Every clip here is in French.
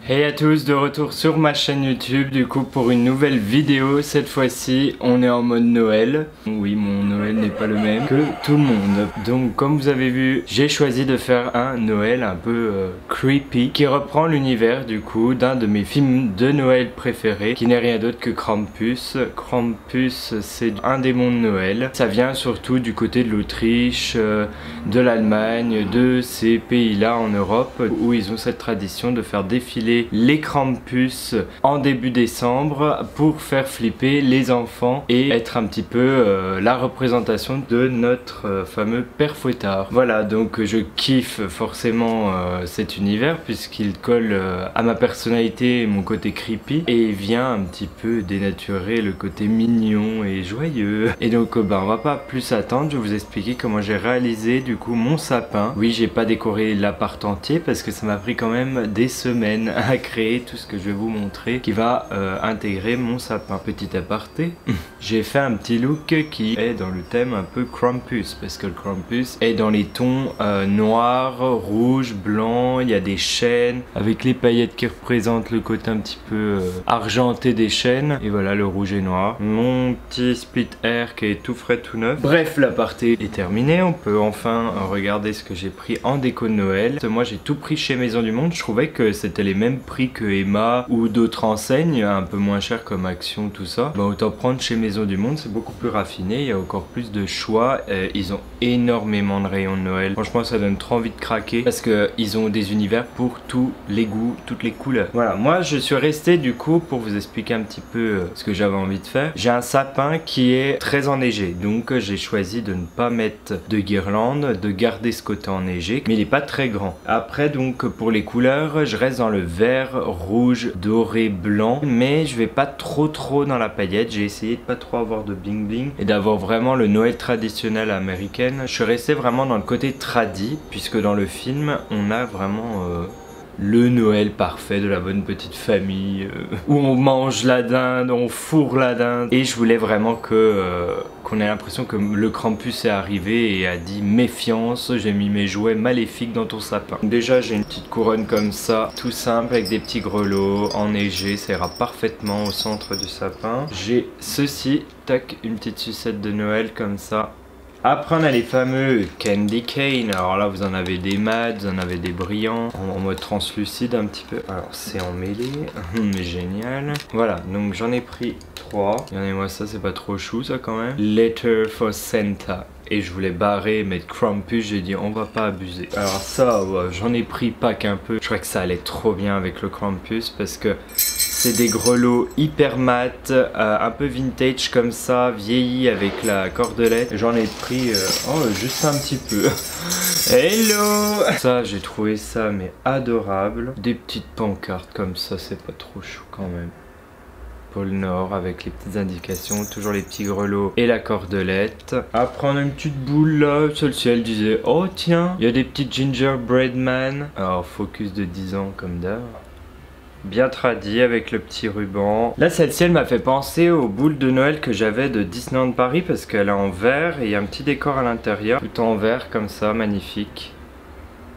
Hey à tous, de retour sur ma chaîne YouTube du coup pour une nouvelle vidéo. Cette fois-ci on est en mode Noël. Oui, mon Noël n'est pas le même que tout le monde. Donc comme vous avez vu, j'ai choisi de faire un Noël un peu creepy qui reprend l'univers du coup d'un de mes films de Noël préférés, qui n'est rien d'autre que Krampus. Krampus, c'est un démon de Noël. Ça vient surtout du côté de l'Autriche, de l'Allemagne, de ces pays-là en Europe où ils ont cette tradition de faire défiler les Krampus en début décembre pour faire flipper les enfants et être un petit peu la représentation de notre fameux père Fouettard. Voilà, donc je kiffe forcément cet univers puisqu'il colle à ma personnalité et mon côté creepy et vient un petit peu dénaturer le côté mignon et joyeux. Et donc on va pas plus attendre, je vais vous expliquer comment j'ai réalisé du coup mon sapin. Oui, j'ai pas décoré l'appart entier parce que ça m'a pris quand même des semaines à créer tout ce que je vais vous montrer qui va intégrer mon sapin. Petit aparté, j'ai fait un petit look qui est dans le thème un peu Krampus parce que le Krampus est dans les tons noir, rouge, blanc, il y a des chaînes avec les paillettes qui représentent le côté un petit peu argenté des chaînes et voilà le rouge et noir. Mon petit split air qui est tout frais tout neuf. Bref, l'aparté est terminé, on peut enfin regarder ce que j'ai pris en déco de Noël. Moi j'ai tout pris chez Maison du Monde, je trouvais que c'était les mêmes prix que Emma ou d'autres enseignes un peu moins cher comme Action, tout ça. Autant prendre chez Maison du Monde, c'est beaucoup plus raffiné, il y a encore plus de choix, ils ont énormément de rayons de Noël. Franchement ça donne trop envie de craquer parce que ils ont des univers pour tous les goûts, toutes les couleurs. Voilà, moi je suis resté du coup pour vous expliquer un petit peu ce que j'avais envie de faire. J'ai un sapin qui est très enneigé, donc j'ai choisi de ne pas mettre de guirlande, de garder ce côté enneigé, mais il n'est pas très grand. Après donc pour les couleurs, je reste dans le vert, rouge, doré, blanc, mais je vais pas trop dans la paillette. J'ai essayé de pas trop avoir de bling bling et d'avoir vraiment le Noël traditionnel américaine. Je suis resté vraiment dans le côté tradi puisque dans le film on a vraiment le Noël parfait de la bonne petite famille où on mange la dinde, on fourre la dinde, et je voulais vraiment que qu'on ait l'impression que le Krampus est arrivé et a dit méfiance, j'ai mis mes jouets maléfiques dans ton sapin. Déjà j'ai une petite couronne comme ça, tout simple avec des petits grelots enneigés, ça ira parfaitement au centre du sapin. J'ai ceci, tac, une petite sucette de Noël comme ça. Après on a les fameux candy cane, alors là vous en avez des mat, vous en avez des brillants, en mode translucide un petit peu. Alors c'est emmêlé, mais génial. Voilà, donc j'en ai pris 3. Regardez-moi ça, c'est pas trop chou ça quand même. Letter for Santa. Et je voulais barrer, mettre Krampus, j'ai dit on va pas abuser. Alors ça, ouais, j'en ai pris pas qu'un peu. Je crois que ça allait trop bien avec le Krampus parce que c'est des grelots hyper mat, un peu vintage comme ça, vieilli avec la cordelette. J'en ai pris juste un petit peu. Hello! Ça, j'ai trouvé ça mais adorable. Des petites pancartes comme ça, c'est pas trop chou quand même. Pôle Nord avec les petites indications, toujours les petits grelots et la cordelette. Après on a une petite boule là, celle-ci elle disait oh tiens, il y a des petites gingerbread man. Alors focus de 10 ans comme d'hab. Bien tradi avec le petit ruban. Là celle-ci elle m'a fait penser aux boules de Noël que j'avais de Disneyland Paris parce qu'elle est en verre et il y a un petit décor à l'intérieur. Tout en verre comme ça, magnifique.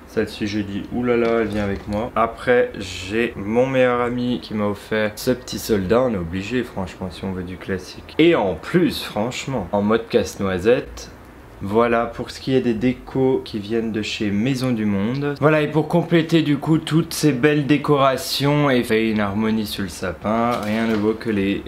Celle-ci je dis oulala, elle vient avec moi. Après j'ai mon meilleur ami qui m'a offert ce petit soldat, on est obligé franchement si on veut du classique. Et en plus franchement en mode casse-noisette. Voilà pour ce qui est des décos qui viennent de chez Maison du Monde. Voilà, et pour compléter du coup toutes ces belles décorations et faire une harmonie sur le sapin, rien ne vaut que les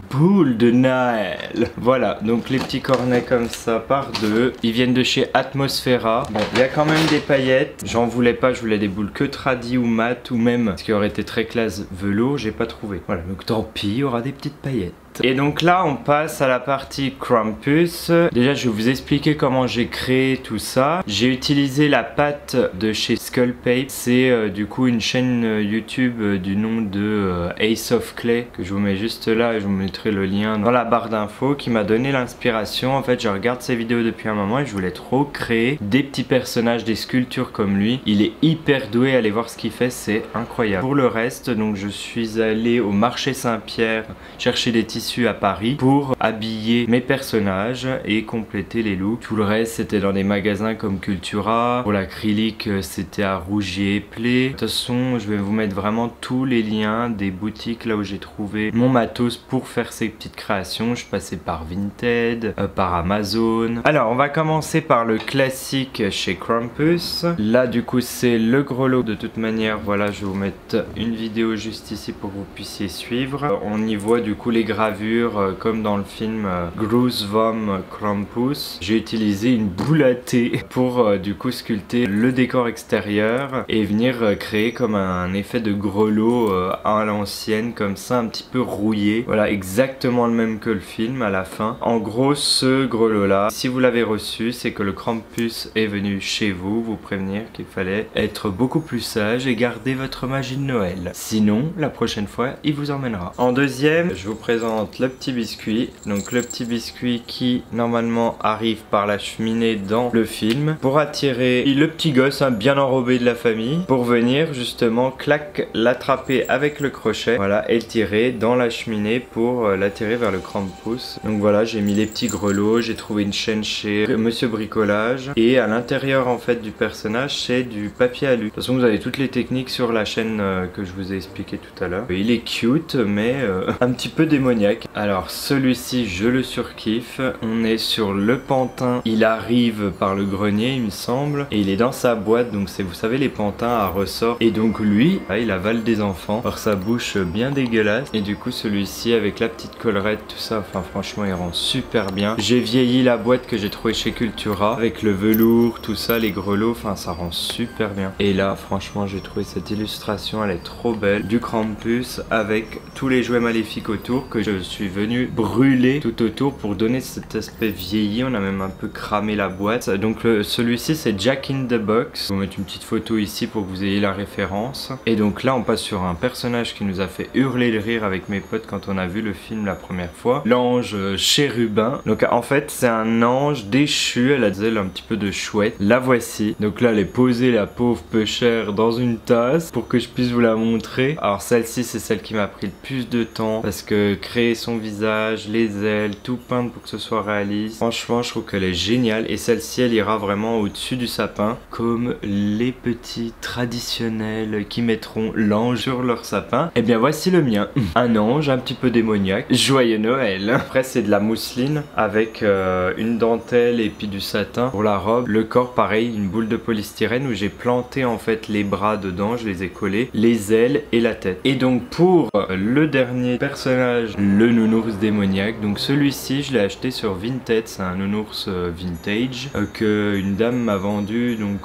boules de Noël. Voilà, donc les petits cornets comme ça par deux. Ils viennent de chez Atmosfera. Bon, il y a quand même des paillettes. J'en voulais pas, je voulais des boules que tradi ou mat ou même ce qui aurait été très classe velours, j'ai pas trouvé. Voilà, donc tant pis, il y aura des petites paillettes. Et donc là on passe à la partie Krampus. Déjà je vais vous expliquer comment j'ai créé tout ça. J'ai utilisé la pâte de chez Skullpape. C'est du coup une chaîne YouTube du nom de Ace of Clay que je vous mets juste là et je vous mettrai le lien dans la barre d'infos, qui m'a donné l'inspiration. En fait je regarde ses vidéos depuis un moment et je voulais trop créer des petits personnages, des sculptures comme lui. Il est hyper doué, allez voir ce qu'il fait, c'est incroyable. Pour le reste donc je suis allé au marché Saint-Pierre chercher des tissus tissus à Paris pour habiller mes personnages et compléter les looks. Tout le reste c'était dans des magasins comme Cultura. Pour l'acrylique c'était à Rougier Play. De toute façon je vais vous mettre vraiment tous les liens des boutiques là où j'ai trouvé mon matos pour faire ces petites créations. Je passais par Vinted, par Amazon. Alors on va commencer par le classique chez Krampus. Là du coup c'est le gros lot. De toute manière voilà, je vais vous mettre une vidéo juste ici pour que vous puissiez suivre. On y voit du coup les gravures comme dans le film Gruus vom Krampus. J'ai utilisé une boule à thé pour du coup sculpter le décor extérieur et venir créer comme un effet de grelot à l'ancienne, comme ça un petit peu rouillé. Voilà, exactement le même que le film à la fin. En gros ce grelot là, si vous l'avez reçu, c'est que le Krampus est venu chez vous, vous prévenir qu'il fallait être beaucoup plus sage et garder votre magie de Noël. Sinon, la prochaine fois, il vous emmènera. En deuxième, je vous présente le petit biscuit. Donc le petit biscuit qui normalement arrive par la cheminée dans le film pour attirer le petit gosse bien enrobé de la famille pour venir justement clac l'attraper avec le crochet, voilà, et le tirer dans la cheminée pour l'attirer vers le Krampus. Donc voilà, j'ai mis les petits grelots, j'ai trouvé une chaîne chez Monsieur Bricolage et à l'intérieur en fait du personnage c'est du papier alu. De toute façon vous avez toutes les techniques sur la chaîne que je vous ai expliqué tout à l'heure. Il est cute mais un petit peu démoniaque. Alors celui-ci je le surkiffe. On est sur le pantin, il arrive par le grenier il me semble et il est dans sa boîte, donc c'est, vous savez, les pantins à ressort, et donc lui il avale des enfants par sa bouche bien dégueulasse. Et du coup celui-ci avec la petite collerette tout ça, enfin franchement il rend super bien. J'ai vieilli la boîte que j'ai trouvée chez Cultura avec le velours tout ça, les grelots, enfin ça rend super bien. Et là franchement j'ai trouvé cette illustration, elle est trop belle, du Krampus avec tous les jouets maléfiques autour que je suis venu brûler tout autour pour donner cet aspect vieilli. On a même un peu cramé la boîte. Donc celui-ci c'est Jack in the Box. Je vais vous mettre une petite photo ici pour que vous ayez la référence. Et donc là on passe sur un personnage qui nous a fait hurler de rire avec mes potes quand on a vu le film la première fois, l'ange chérubin. Donc en fait c'est un ange déchu, elle a des ailes un petit peu de chouette. La voici. Donc là elle est posée, la pauvre peu chère, dans une tasse pour que je puisse vous la montrer. Alors celle-ci c'est celle qui m'a pris le plus de temps parce que créer son visage, les ailes, tout peindre pour que ce soit réaliste. Franchement je trouve qu'elle est géniale et celle-ci elle ira vraiment au-dessus du sapin comme les petits traditionnels qui mettront l'ange sur leur sapin. Et bien voici le mien. Un ange un petit peu démoniaque. Joyeux Noël. Après c'est de la mousseline avec une dentelle et puis du satin pour la robe. Le corps pareil, une boule de polystyrène où j'ai planté en fait les bras dedans, je les ai collés, les ailes et la tête. Et donc pour le dernier personnage, le nounours démoniaque, donc celui-ci je l'ai acheté sur Vinted, c'est un nounours vintage que une dame m'a vendu donc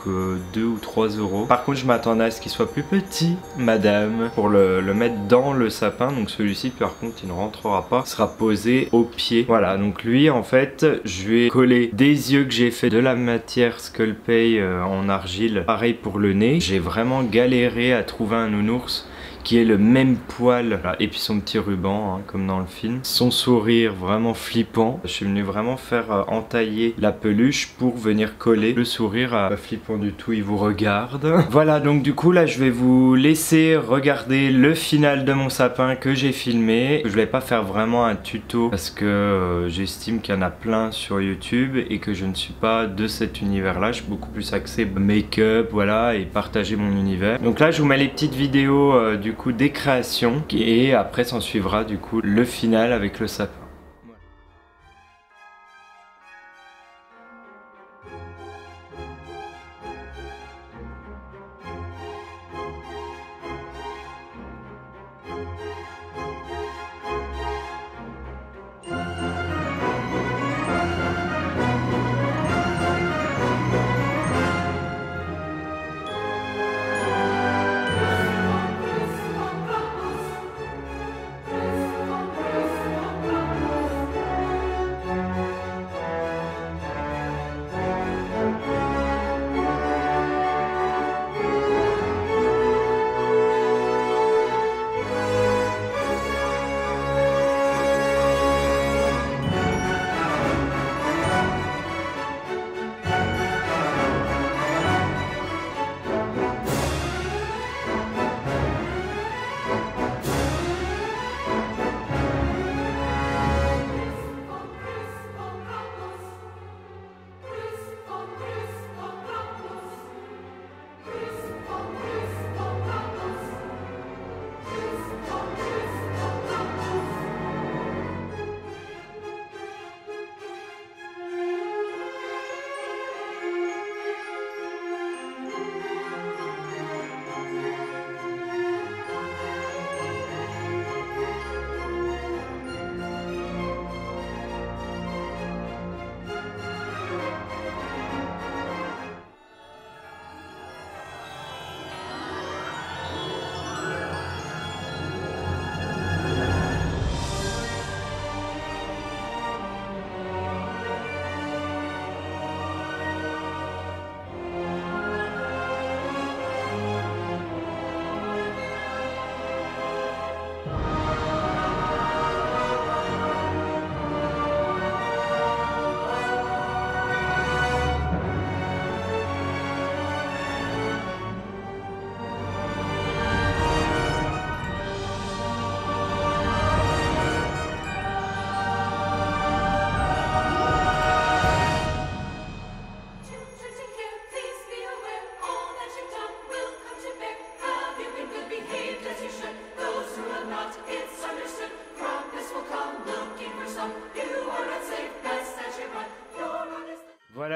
2 ou 3 euros. Par contre je m'attendais à ce qu'il soit plus petit, madame, pour le mettre dans le sapin. Donc celui-ci par contre il ne rentrera pas, il sera posé au pied. Voilà, donc lui en fait je lui ai collé des yeux que j'ai fait de la matière Sculpey en argile, pareil pour le nez. J'ai vraiment galéré à trouver un nounours qui est le même poil, voilà, et puis son petit ruban comme dans le film, son sourire vraiment flippant. Je suis venu vraiment faire entailler la peluche pour venir coller le sourire pas flippant du tout, il vous regarde. Voilà, donc du coup là je vais vous laisser regarder le final de mon sapin que j'ai filmé. Je voulais pas faire vraiment un tuto parce que j'estime qu'il y en a plein sur YouTube et que je ne suis pas de cet univers là, je suis beaucoup plus axé make-up, voilà, et partager mon univers. Donc là je vous mets les petites vidéos du coup des créations et après s'en suivra du coup le final avec le sapin.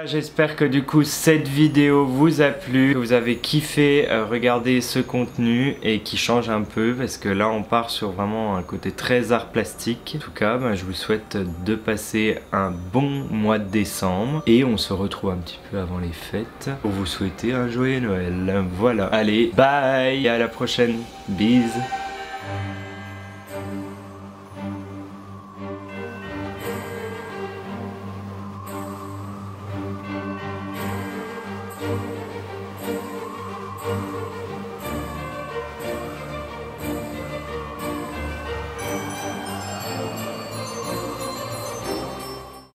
j'espère que du coup cette vidéo vous a plu, que vous avez kiffé regarder ce contenu et qui change un peu parce que là on part sur vraiment un côté très art plastique. En tout cas, je vous souhaite de passer un bon mois de décembre et on se retrouve un petit peu avant les fêtes pour vous souhaiter un joyeux Noël. Voilà, allez, bye et à la prochaine, bise.